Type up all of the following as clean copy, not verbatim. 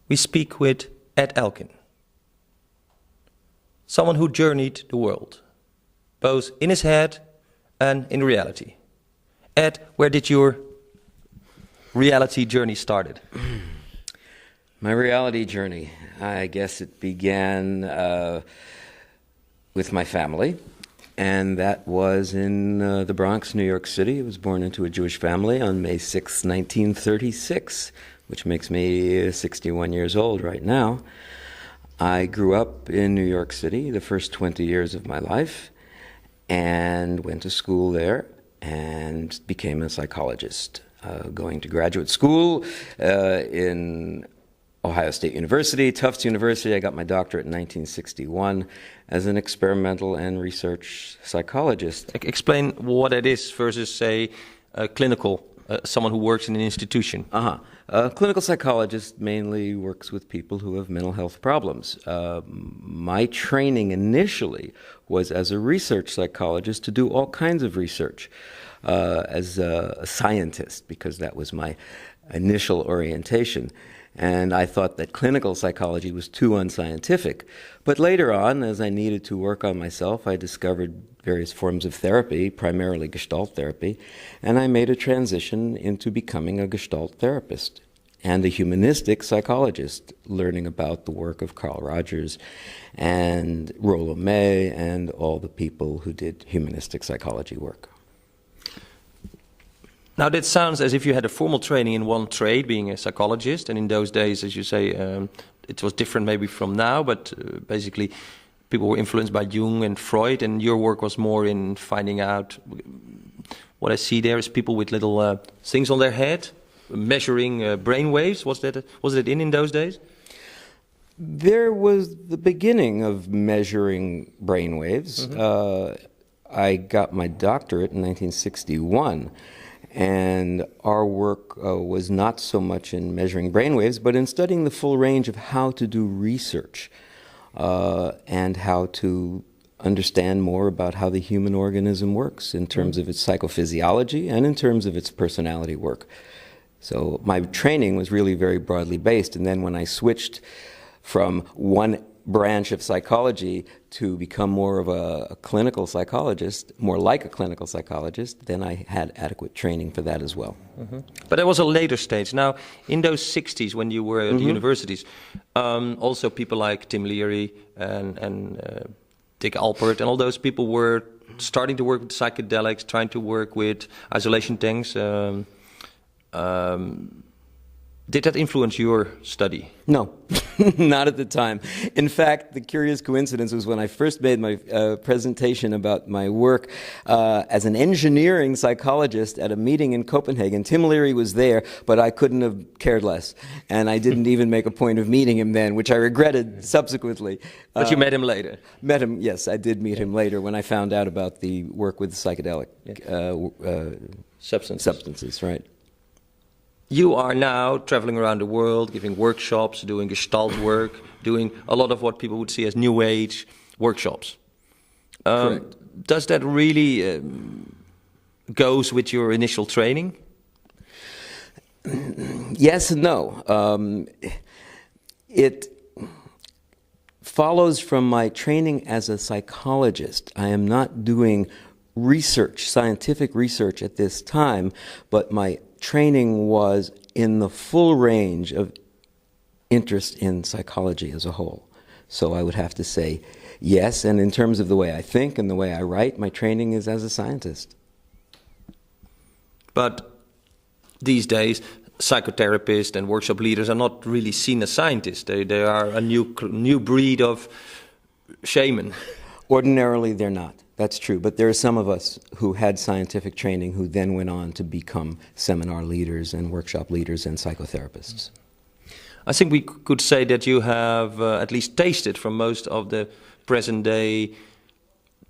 we speak with Elkin, someone who journeyed the world, both in his head and in reality. Ed, where did your reality journey started? My reality journey, I guess it began with my family, and that was in the Bronx, New York City. I was born into a Jewish family on May 6, 1936, which makes me 61 years old right now. I grew up in New York City the first 20 years of my life and went to school there and became a psychologist, going to graduate school in Ohio State University, Tufts University. I got my doctorate in 1961 as an experimental and research psychologist. Explain what it is versus, say, a clinical, someone who works in an institution. A clinical psychologist mainly works with people who have mental health problems. My training initially was as a research psychologist to do all kinds of research as a scientist, because that was my initial orientation. And I thought that clinical psychology was too unscientific. But later on, as I needed to work on myself, I discovered various forms of therapy, primarily Gestalt therapy, and I made a transition into becoming a Gestalt therapist and a humanistic psychologist, learning about the work of Carl Rogers and Rollo May and all the people who did humanistic psychology work. Now, that sounds as if you had a formal training in one trade, being a psychologist, and in those days, as you say, it was different maybe from now, but basically people were influenced by Jung and Freud, and your work was more in finding out. What I see there is people with little things on their head, measuring brain waves. Was it in those days? There was the beginning of measuring brain waves. I got my doctorate in 1961. And our work was not so much in measuring brainwaves, but in studying the full range of how to do research and how to understand more about how the human organism works in terms of its psychophysiology and in terms of its personality work. So my training was really very broadly based. And then when I switched from one branch of psychology to become more of a clinical psychologist, more like a clinical psychologist, then I had adequate training for that as well. But that was a later stage. Now, in those 60s when you were at the universities, also people like Tim Leary and Dick Alpert and all those people were starting to work with psychedelics, trying to work with isolation tanks. Did that influence your study? No, not at the time. In fact, the curious coincidence was when I first made my presentation about my work as an engineering psychologist at a meeting in Copenhagen. Tim Leary was there, but I couldn't have cared less. And I didn't even make a point of meeting him then, which I regretted subsequently. But you met him later? Met him, yes, I did meet him later when I found out about the work with psychedelic substances, right. You are now traveling around the world, giving workshops, doing Gestalt work, doing a lot of what people would see as New Age workshops. Correct. Does that really goes with your initial training? Yes and no. It follows from my training as a psychologist. I am not doing research, scientific research at this time, but my training was in the full range of interest in psychology as a whole. So I would have to say yes, and in terms of the way I think and the way I write, my training is as a scientist. But these days, psychotherapists and workshop leaders are not really seen as scientists. They are a new breed of shaman. Ordinarily, they're not. That's true, but there are some of us who had scientific training who then went on to become seminar leaders and workshop leaders and psychotherapists. I think we could say that you have at least tasted from most of the present-day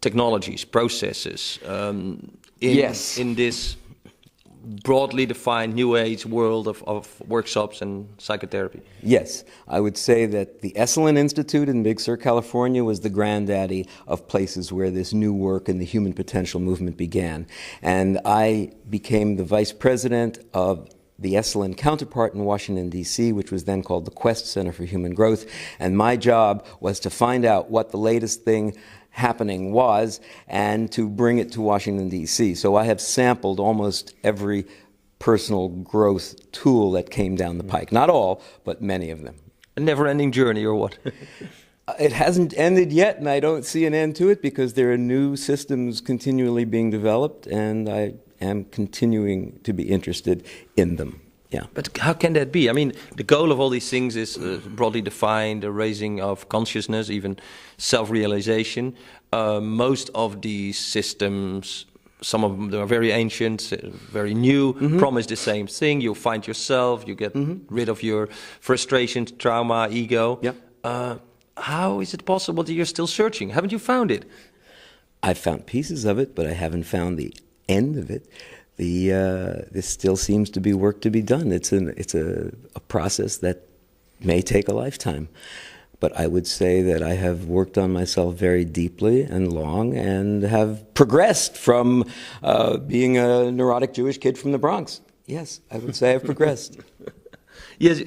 technologies, processes, in this broadly defined New Age world of workshops and psychotherapy. Yes, I would say that the Esalen Institute in Big Sur, California was the granddaddy of places where this new work in the human potential movement began. And I became the vice president of the Esalen counterpart in Washington, D.C., which was then called the Quest Center for Human Growth. And my job was to find out what the latest thing happening was and to bring it to Washington, D.C. So I have sampled almost every personal growth tool that came down the pike. Not all, but many of them. A never-ending journey, or what? It hasn't ended yet, and I don't see an end to it because there are new systems continually being developed, and I am continuing to be interested in them. Yeah. But how can that be? I mean, the goal of all these things is broadly defined, the raising of consciousness, even self-realization. Most of these systems, some of them are very ancient, very new, promise the same thing. You'll find yourself, you get rid of your frustrations, trauma, ego. Yeah. How is it possible that you're still searching? Haven't you found it? I've found pieces of it, but I haven't found the end of it. This still seems to be work to be done. It's a process that may take a lifetime. But I would say that I have worked on myself very deeply and long and have progressed from being a neurotic Jewish kid from the Bronx. Yes, I would say I've progressed. Yes.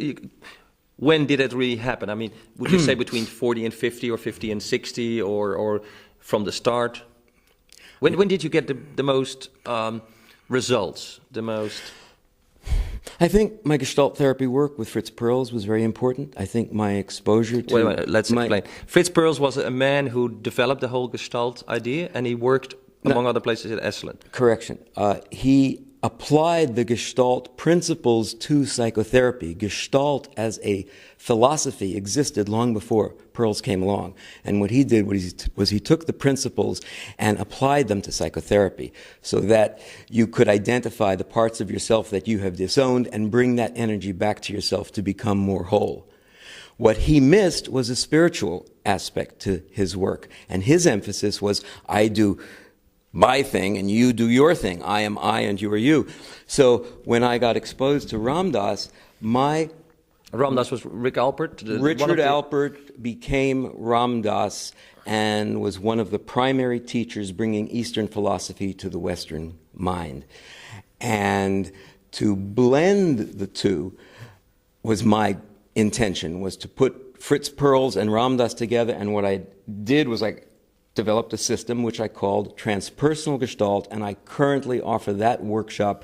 When did it really happen? I mean, would you say between 40 and 50 or 50 and 60 or from the start? When did you get the most results, the most? I think my Gestalt therapy work with Fritz Perls was very important. I think my exposure to... Wait, let's explain. Fritz Perls was a man who developed the whole Gestalt idea, and he worked, among other places, at Esalen. Correction. He applied the Gestalt principles to psychotherapy. Gestalt as a philosophy existed long before Perls came along. And what he did was he took the principles and applied them to psychotherapy so that you could identify the parts of yourself that you have disowned and bring that energy back to yourself to become more whole. What he missed was a spiritual aspect to his work. And his emphasis was, I do my thing and you do your thing. I am I and you are you. So when I got exposed to Ram Dass, Ram Dass was Rick Alpert? Richard Alpert became Ram Dass and was one of the primary teachers bringing Eastern philosophy to the Western mind. And to blend the two was my intention, was to put Fritz Perls and Ram Dass together. And what I did was I developed a system which I called Transpersonal Gestalt, and I currently offer that workshop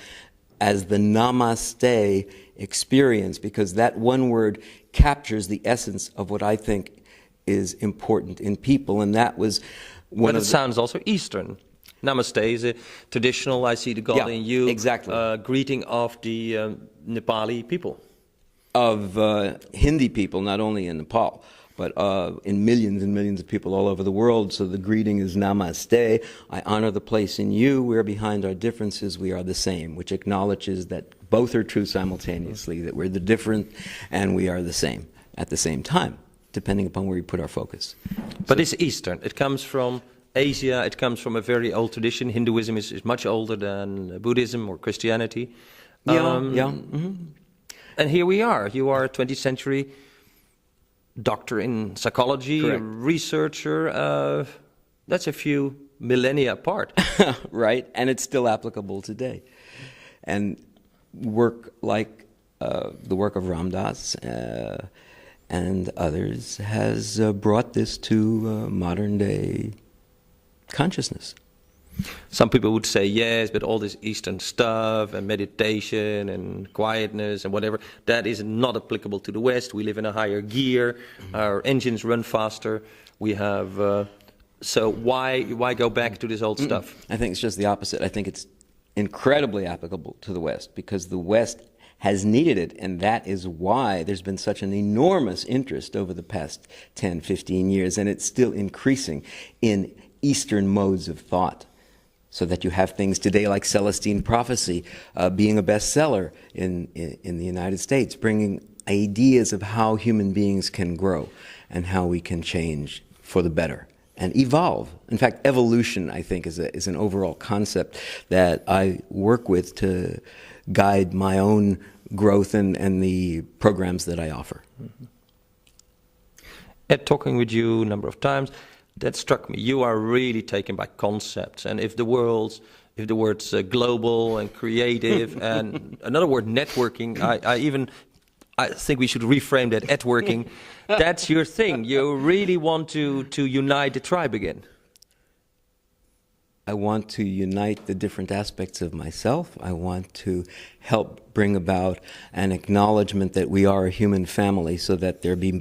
as the Namaste experience, because that one word captures the essence of what I think is important in people, and that was one but it sounds also Eastern. Namaste is a traditional, I see the God in you, exactly. Greeting of the Nepali people. Of Hindi people, not only in Nepal, but in millions and millions of people all over the world. So the greeting is Namaste. I honor the place in you where behind our differences we are the same, which acknowledges that both are true simultaneously, that we're the different and we are the same at the same time, depending upon where we put our focus. But it's Eastern. It comes from Asia. It comes from a very old tradition. Hinduism is much older than Buddhism or Christianity. And here we are. You are a 20th century doctor in psychology, correct. Researcher. That's a few millennia apart. Right, and it's still applicable today. And work like the work of Ram Dass and others has brought this to modern day consciousness. Some people would say, yes, but all this Eastern stuff and meditation and quietness and whatever, that is not applicable to the West. We live in a higher gear. Our engines run faster. We have... so why go back to this old stuff? I think it's just the opposite. I think it's incredibly applicable to the West because the West has needed it, and that is why there's been such an enormous interest over the past 10, 15 years, and it's still increasing in Eastern modes of thought. So that you have things today like Celestine Prophecy being a bestseller in the United States, bringing ideas of how human beings can grow and how we can change for the better and evolve. In fact, evolution, I think, is an overall concept that I work with to guide my own growth and the programs that I offer. At talking with you a number of times, that struck me. You are really taken by concepts, and if the words global and creative, and another word, networking, I think we should reframe that, networking. That's your thing. You really want to unite the tribe again. I want to unite the different aspects of myself. I want to help bring about an acknowledgement that we are a human family so that there be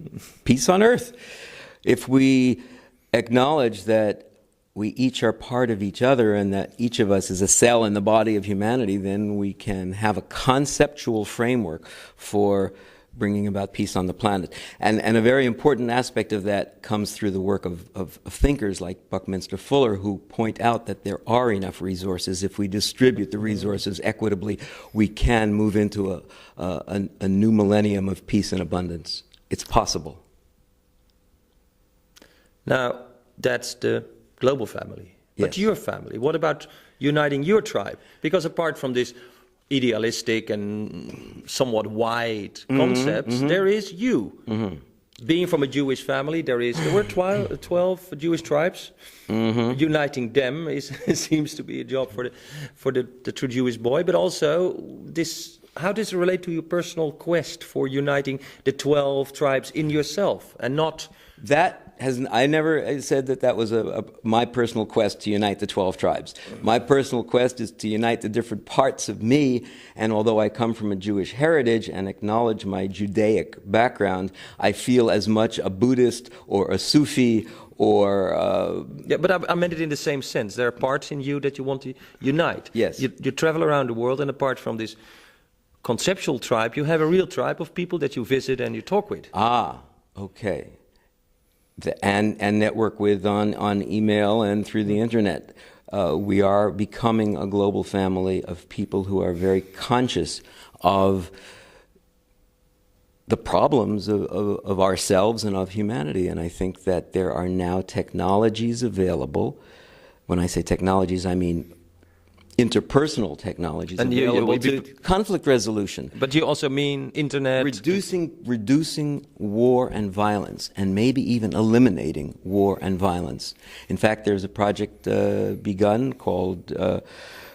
peace on earth. If we acknowledge that we each are part of each other and that each of us is a cell in the body of humanity, then we can have a conceptual framework for bringing about peace on the planet. And a very important aspect of that comes through the work of thinkers like Buckminster Fuller, who point out that there are enough resources. If we distribute the resources equitably, we can move into a new millennium of peace and abundance. It's possible. Now, that's the global family. Yes. But your family, what about uniting your tribe? Because apart from this idealistic and somewhat wide concepts, there is you. Being from a Jewish family, there were 12 Jewish tribes. Uniting them seems to be a job for the true Jewish boy. But also, how does it relate to your personal quest for uniting the 12 tribes in yourself and not... I never said that was my personal quest to unite the 12 tribes. My personal quest is to unite the different parts of me, and although I come from a Jewish heritage and acknowledge my Judaic background, I feel as much a Buddhist or a Sufi or... Yeah, but I meant it in the same sense. There are parts in you that you want to unite. Yes. You travel around the world, and apart from this conceptual tribe, you have a real tribe of people that you visit and you talk with. Ah, okay. And network with on email and through the internet. We are becoming a global family of people who are very conscious of the problems of ourselves and of humanity. And I think that there are now technologies available. When I say technologies, I mean interpersonal technologies and available to conflict resolution. But you also mean internet? Reducing war and violence, and maybe even eliminating war and violence. In fact, there's a project begun called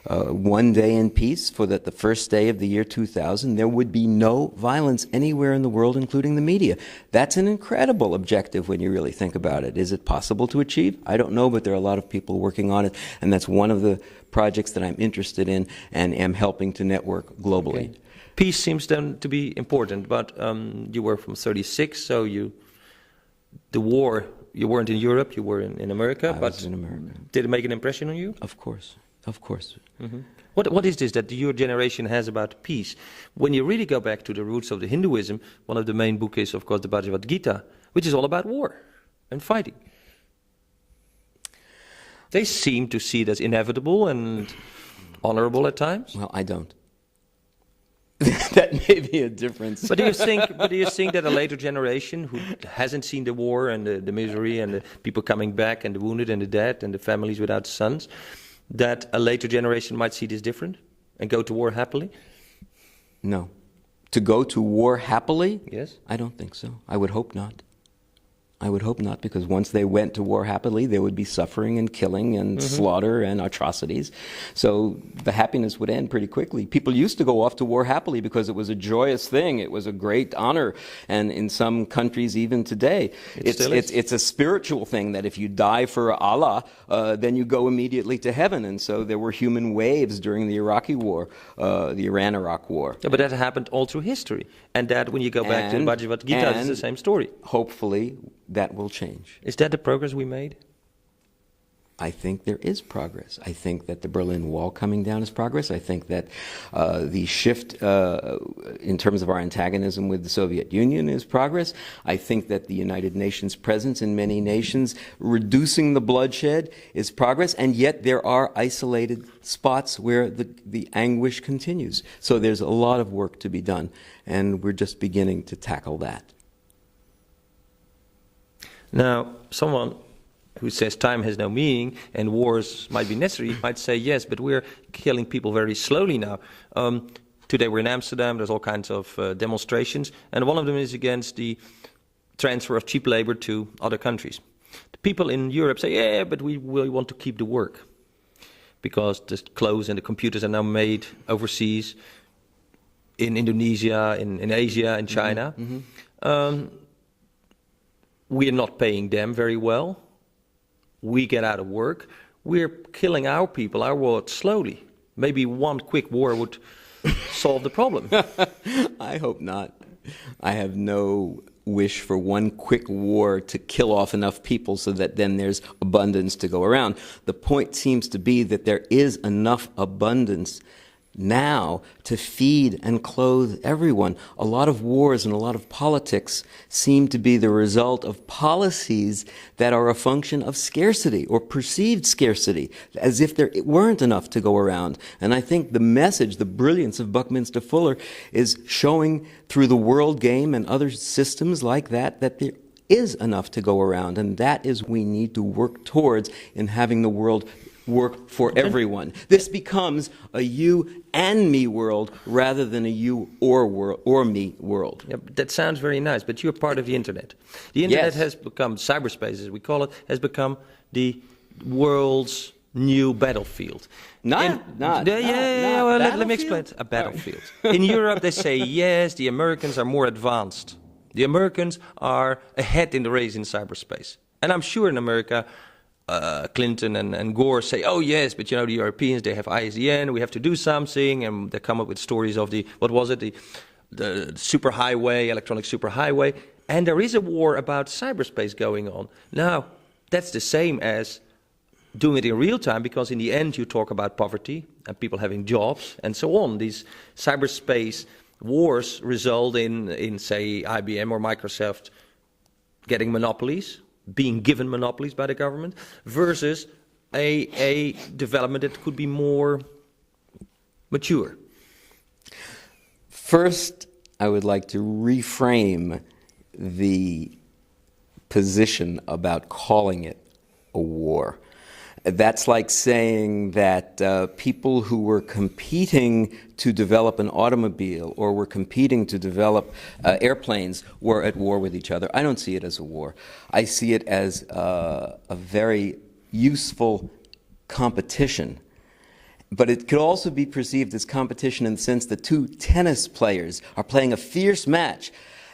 One Day in Peace, for that the first day of the year 2000, there would be no violence anywhere in the world, including the media. That's an incredible objective when you really think about it. Is it possible to achieve? I don't know, but there are a lot of people working on it, and that's one of the projects that I'm interested in and am helping to network globally. Okay. Peace seems then to be important, but you were from 36, so you weren't in Europe, you were in America. I was in America. Did it make an impression on you? Of course. What is this that your generation has about peace? When you really go back to the roots of the Hinduism, one of the main books is, of course, the Bhagavad Gita, which is all about war and fighting. They seem to see it as inevitable and honorable at times. Well, I don't. That may be a difference. But do you think that a later generation who hasn't seen the war and the misery and the people coming back and the wounded and the dead and the families without sons, that a later generation might see this different and go to war happily? No. To go to war happily? Yes. I don't think so. I would hope not. I would hope not, because once they went to war happily, there would be suffering and killing and slaughter and atrocities. So the happiness would end pretty quickly. People used to go off to war happily because it was a joyous thing. It was a great honor. And in some countries, even today, it's a spiritual thing that if you die for Allah, then you go immediately to heaven. And so there were human waves during the Iraqi war, the Iran-Iraq war. Yeah, but that happened all through history. And that when you go back to the Bhagavad Gita, it's the same story. Hopefully, that will change. Is that the progress we made? I think there is progress. I think that the Berlin Wall coming down is progress. I think that the shift in terms of our antagonism with the Soviet Union is progress. I think that the United Nations presence in many nations, reducing the bloodshed, is progress. And yet there are isolated spots where the anguish continues. So there's a lot of work to be done, and we're just beginning to tackle that. Now, someone who says time has no meaning and wars might be necessary might say, yes, but we're killing people very slowly now. Today we're in Amsterdam, there's all kinds of demonstrations, and one of them is against the transfer of cheap labor to other countries. The people in Europe say, yeah, but we want to keep the work because the clothes and the computers are now made overseas, in Indonesia, in Asia, in China. We are not paying them very well. We get out of work. We're killing our people, our world, slowly. Maybe one quick war would solve the problem. I hope not. I have no wish for one quick war to kill off enough people so that then there's abundance to go around. The point seems to be that there is enough abundance now to feed and clothe everyone. A lot of wars and a lot of politics seem to be the result of policies that are a function of scarcity or perceived scarcity, as if there weren't enough to go around. And I think the message, the brilliance of Buckminster Fuller is showing through the world game and other systems like that, that there is enough to go around. And that is we need to work towards in having the world work for everyone. This becomes a you and me world rather than a you or me world. Yeah, that sounds very nice, but you're part of the internet. The internet Yes. has become, cyberspace as we call it, has become the world's new battlefield. Let me explain it. A battlefield. In Europe they say, yes, the Americans are more advanced. The Americans are ahead in the race in cyberspace. And I'm sure in America, Clinton and Gore say, oh yes, but you know, the Europeans, they have ISDN, we have to do something, and they come up with stories of the superhighway, electronic superhighway, and there is a war about cyberspace going on. Now, that's the same as doing it in real time, because in the end you talk about poverty and people having jobs and so on. These cyberspace wars result in say, IBM or Microsoft getting monopolies, being given monopolies by the government, versus a development that could be more mature. First, I would like to reframe the position about calling it a war. That's like saying that people who were competing to develop an automobile or were competing to develop airplanes were at war with each other. I don't see it as a war. I see it as a very useful competition. But it could also be perceived as competition in the sense that two tennis players are playing a fierce match,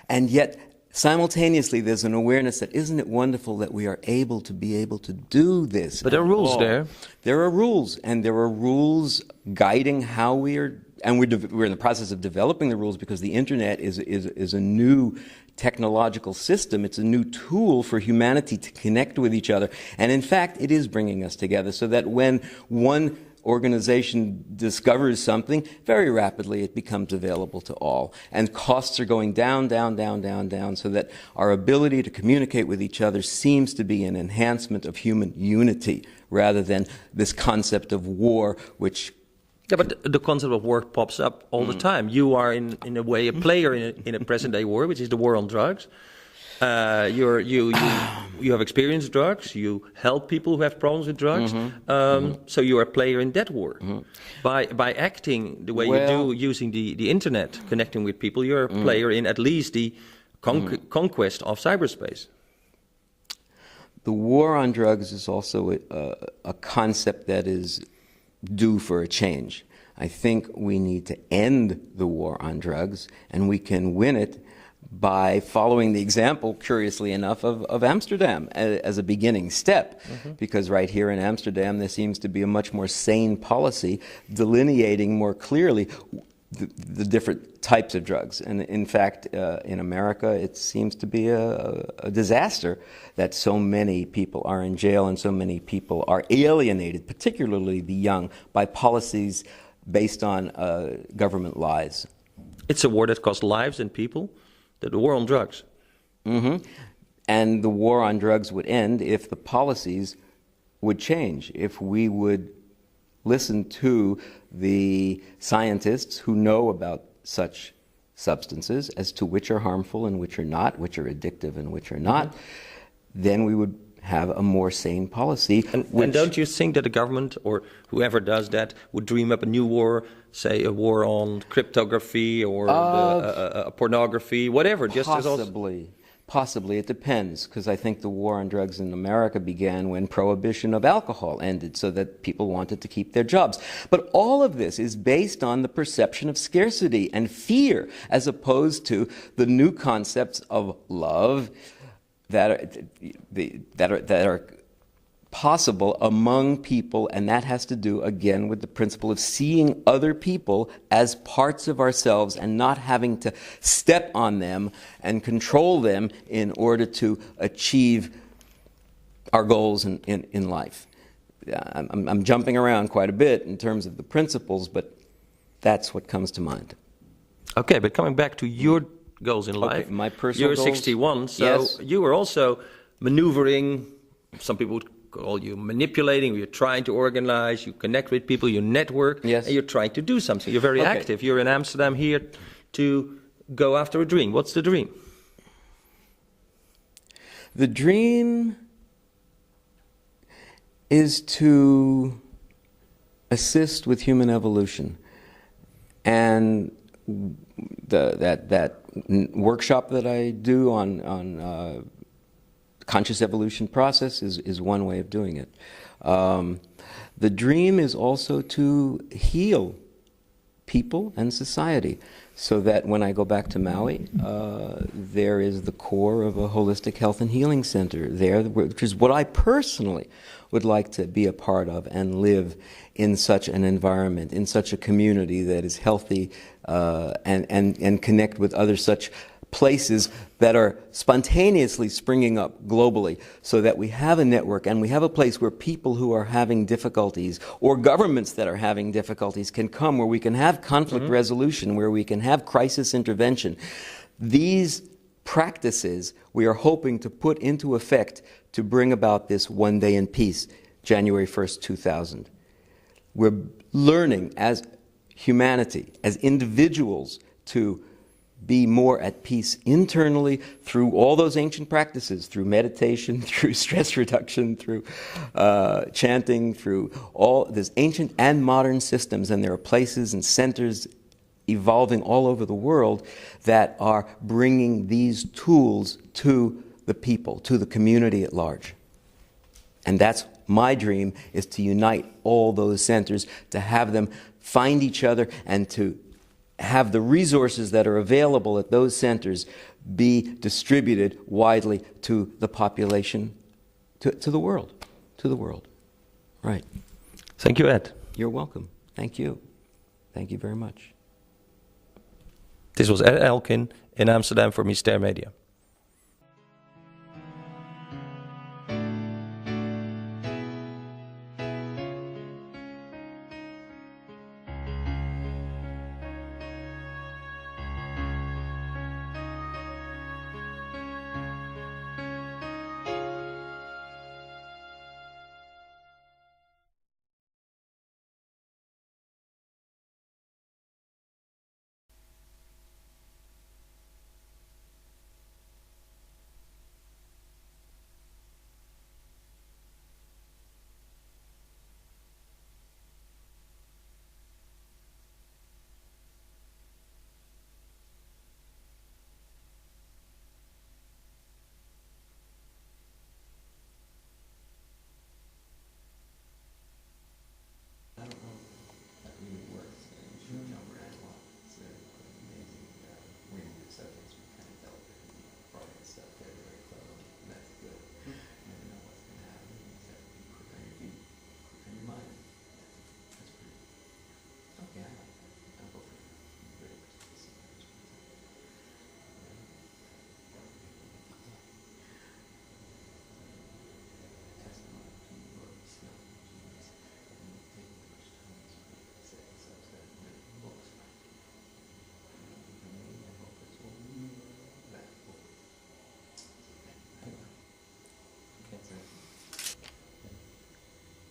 and yet simultaneously, there's an awareness that isn't it wonderful that we are able to do this? But there are rules there. There are rules, and there are rules guiding how we are, and we're in the process of developing the rules because the internet is a new technological system. It's a new tool for humanity to connect with each other, and in fact, it is bringing us together so that when one organization discovers something, very rapidly it becomes available to all. And costs are going down, so that our ability to communicate with each other seems to be an enhancement of human unity rather than this concept of war, which... Yeah, but the concept of war pops up all the time. You are, in a way, a player in a present-day war, which is the war on drugs. You have experienced drugs. You help people who have problems with drugs. So you're a player in that war. By acting the way you do, using the internet, connecting with people, you're a player in at least the conquest of cyberspace. The war on drugs is also a concept that is due for a change. I think we need to end the war on drugs, and we can win it by following the example, curiously enough, of Amsterdam as a beginning step. Because right here in Amsterdam, there seems to be a much more sane policy delineating more clearly the different types of drugs. And in fact, in America, it seems to be a disaster that so many people are in jail and so many people are alienated, particularly the young, by policies based on government lies. It's a war that costs lives and people. The war on drugs. And the war on drugs would end if the policies would change, if we would listen to the scientists who know about such substances as to which are harmful and which are not, which are addictive and which are not, then we would have a more sane policy. And don't you think that the government or whoever does that would dream up a new war, say a war on cryptography or pornography, whatever? Possibly. Possibly, it depends, because I think the war on drugs in America began when prohibition of alcohol ended, so that people wanted to keep their jobs. But all of this is based on the perception of scarcity and fear, as opposed to the new concepts of love that are possible among people, and that has to do, again, with the principle of seeing other people as parts of ourselves and not having to step on them and control them in order to achieve our goals in life. I'm jumping around quite a bit in terms of the principles, but that's what comes to mind. Okay, but coming back to your goals in life, my personal you're goals, 61, so yes. You were also maneuvering. Some people would call you manipulating. You're trying to organize. You connect with people. You network. Yes. And you're trying to do something. You're very active. You're in Amsterdam here to go after a dream. What's the dream? The dream is to assist with human evolution, and that workshop that I do on conscious evolution process is one way of doing it. The dream is also to heal people and society, so that when I go back to Maui, there is the core of a holistic health and healing center there, which is what I personally would like to be a part of and live in such an environment, in such a community that is healthy and connect with other such places that are spontaneously springing up globally, so that we have a network and we have a place where people who are having difficulties, or governments that are having difficulties, can come, where we can have conflict resolution, where we can have crisis intervention. These practices we are hoping to put into effect to bring about this one day in peace, January 1st, 2000. We're learning as humanity, as individuals, to be more at peace internally through all those ancient practices, through meditation, through stress reduction, through chanting, through all these ancient and modern systems. And there are places and centers evolving all over the world that are bringing these tools to the people, to the community at large. And that's my dream, is to unite all those centers, to have them find each other, and to have the resources that are available at those centers be distributed widely to the population, to the world, Right. Thank you, Ed. You're welcome. Thank you. Thank you very much. This was Ed Elkin in Amsterdam for Myster Media.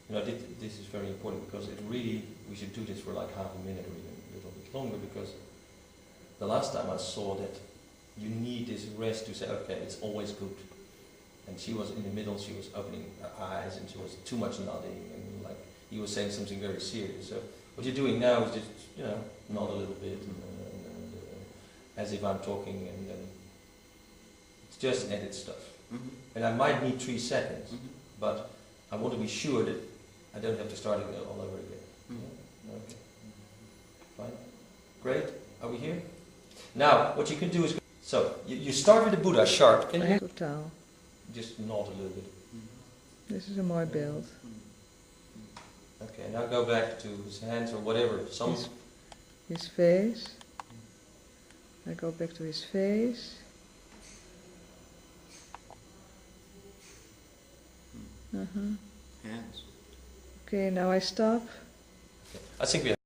You know, this is very important, because we should do this for like half a minute or even a little bit longer, because the last time I saw that you need this rest to say, okay, it's always good. And she was in the middle, she was opening her eyes, and she was too much nodding, and like he was saying something very serious. So what you're doing now is just, you know, nod a little bit, and as if I'm talking, and then it's just edit stuff. And I might need 3 seconds, but I want to be sure that I don't have to start it all over again. Yeah? Okay. Fine. Great. Are we here? Now, what you can do is, so you start with the Buddha sharp. Can you Totaal. just nod a little bit? Dit is een mooi beeld. Okay, now go back to his hands or whatever. Some His face. I go back to his face. Hands. Okay, now I stop. I think we have